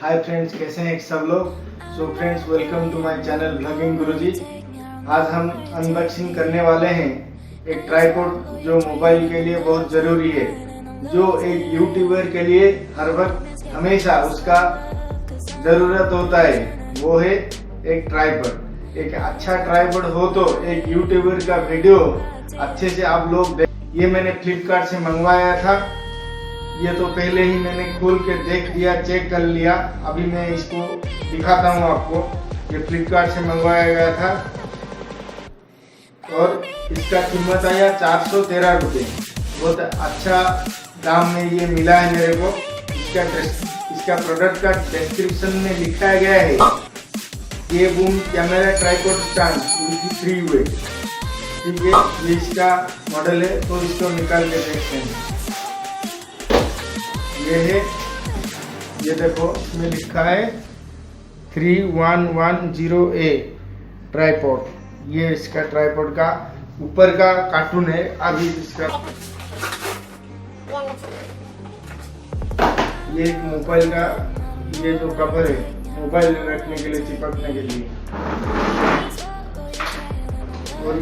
Hi friends, कैसे हैं सब लोग। So friends, welcome to my channel blogging Guruji. आज हम अनबॉक्सिंग करने वाले हैं एक ट्राइपॉड जो मोबाइल के लिए बहुत ज़रूरी है, जो एक यूट्यूबर के लिए हर वक्त हमेशा उसका ज़रूरत होता है। वो है एक ट्राइपॉड। एक अच्छा ट्राइपॉड हो तो एक यूट्यूबर का वीडियो अच्छे से आप लोग देख। ये मैंने फ्लिपकार्ट से मंगवाया था। ये तो पहले ही मैंने खोल के देख लिया, चेक कर लिया। अभी मैं इसको दिखाता हूँ आपको। ये फ्लिपकार्ट से मंगवाया गया था और इसका कीमत आया 413 रुपये। बहुत अच्छा दाम में ये मिला है मेरे को। इसका प्रोडक्ट का डिस्क्रिप्शन में लिखा गया है, ये बूम कैमरा ट्राइपॉड स्टैंड 3 वे। ठीक है, ये इसका मॉडल है, तो इसको निकाल के देखते हैं। ये है, ये देखो इसमें लिखा है 3110A ट्राइपॉड। ये इसका ट्राइपॉड का ऊपर का कार्टून है। अभी इसका ये मोबाइल का ये जो कवर है, मोबाइल रखने के लिए, चिपकने के लिए। और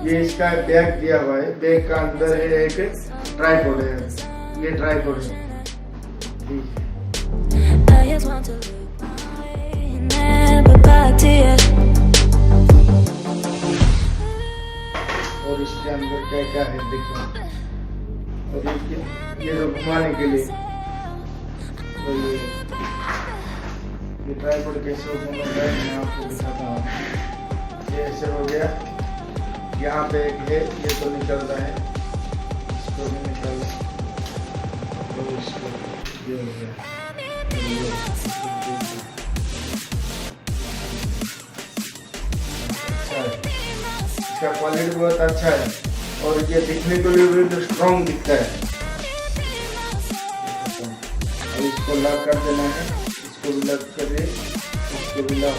ये इसका बैग दिया हुआ है। बैग का अंदर है एक ट्राइपॉड है। ये ट्राइपॉड है। और इसके अंदर क्या क्या है देखो। और ये जो घुमाने के लिए, और ये ट्राइपॉड कैसे ओपन होता है मैं आपको दिखाता हूँ। ये ऐसे हो गया। यहाँ पे एक है, ये तो निकल रहा है, इसको भी निकल रहा है। तो इसको ये हो गया। अच्छा है, इसका क्वालिटी बहुत अच्छा है और ये दिखने को भी तो स्ट्रॉन्ग दिखता है। और इसको लॉक कर देना है। इसको भी लॉक करिए, इसको भी लॉक।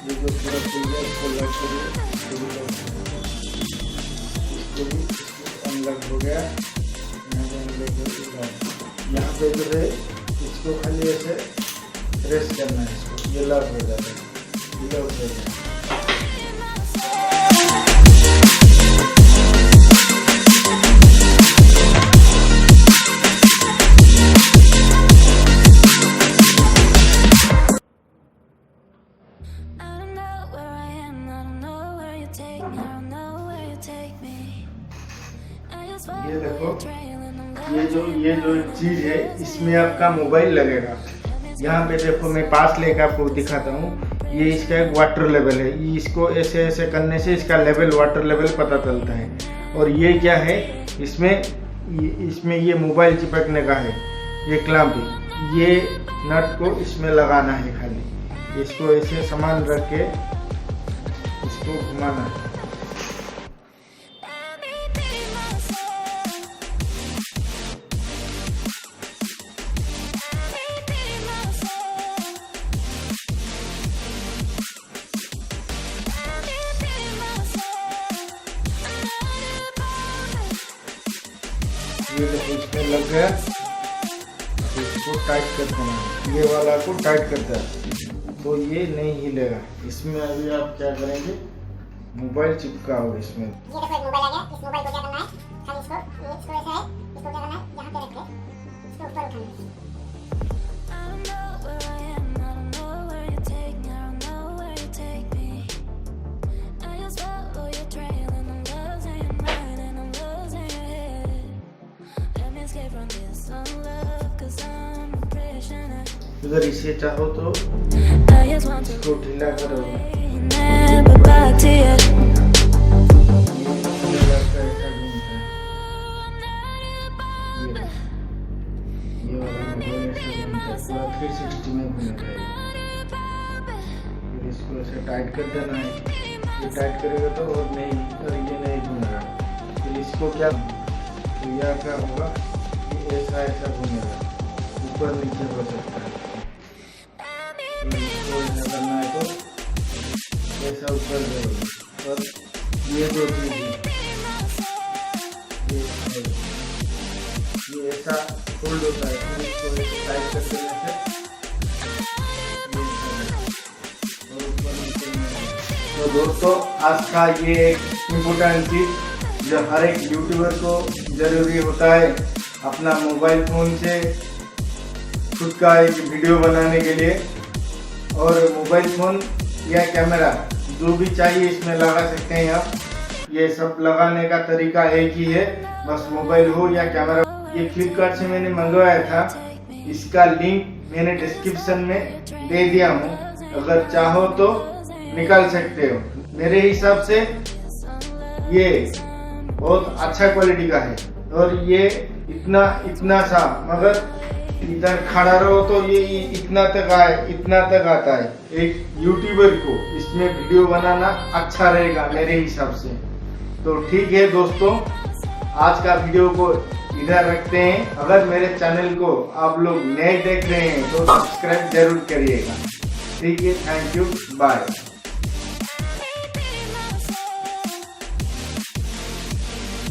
ये जो पूरा खुल गया, इसको लॉक करिए, इसको भी लॉक करिए, इसको भी अनलॉक हो गया। यहाँ पे जो है इसको खाली ऐसे प्रेस करना है, इसको ये लॉक हो जाता है। ये लॉक हो गया। ये देखो, ये जो चीज है, इसमें आपका मोबाइल लगेगा। यहाँ पे देखो, मैं पास लेकर आपको दिखाता हूँ। ये इसका एक वाटर लेवल है। इसको ऐसे ऐसे करने से इसका लेवल, वाटर लेवल पता चलता है। और ये क्या है, इसमें ये मोबाइल चिपकने का है, ये क्लैंप। ये नट को इसमें लगाना है खाली। इसको ऐसे सामान रख के इसको घुमाना है। ये देखो इसमें लग गया। इसको टाइट कर देना है। ये वाला को टाइट करता है तो ये नहीं हिलेगा। इसमें अभी आप क्या करेंगे, मोबाइल चिपकाओ इसमें। ये देखो एक मोबाइल आ गया। इस मोबाइल को क्या करना है, खाली इसको ऐसा है, इसको क्या करना है, यहाँ पे रख के इसको ऊपर उठाना है। अगर इसे चाहो तो इसको ढीला करो। ये वाला मोबाइल ऐसे घूमता है, पूरा 360 में घूमेगा। फिर इसको ऐसे टाइट कर देना है। ये टाइट करेगा तो और नहीं, और ये नहीं घूमेगा। फिर इसको क्या, तो यह क्या होगा, ये ऐसा घूमेगा, ऊपर नीचे हो सकता है। इसको ऐसा करना है तो ऐसा ऊपर जाएगा। और ये जो चीज़ है, ये ऐसा फोल्ड होता है, फिर इसको ऐसे टाइट कर देने से और ऊपर नीचे नहीं। तो दोस्तों आज का ये एक इम्पोर्टेंट चीज जो हर एक यूट्यूबर को जरूरी होता है अपना मोबाइल फोन से खुद का एक वीडियो बनाने के लिए, और मोबाइल फोन या कैमरा जो भी चाहिए इसमें लगा सकते हैं आप। ये सब लगाने का तरीका एक ही है, बस मोबाइल हो या कैमरा। ये फ्लिपकार्ट से मैंने मंगवाया था, इसका लिंक मैंने डिस्क्रिप्शन में दे दिया हूँ, अगर चाहो तो निकाल सकते हो। मेरे हिसाब से ये बहुत अच्छा क्वालिटी का है, और ये इतना सा, मगर इधर खड़ा रहो तो ये इतना तक आता है। एक यूट्यूबर को इसमें वीडियो बनाना अच्छा रहेगा मेरे हिसाब से। तो ठीक है दोस्तों, आज का वीडियो को इधर रखते हैं। अगर मेरे चैनल को आप लोग नए देख रहे हैं तो सब्सक्राइब जरूर करिएगा। ठीक है, थैंक यू, बाय।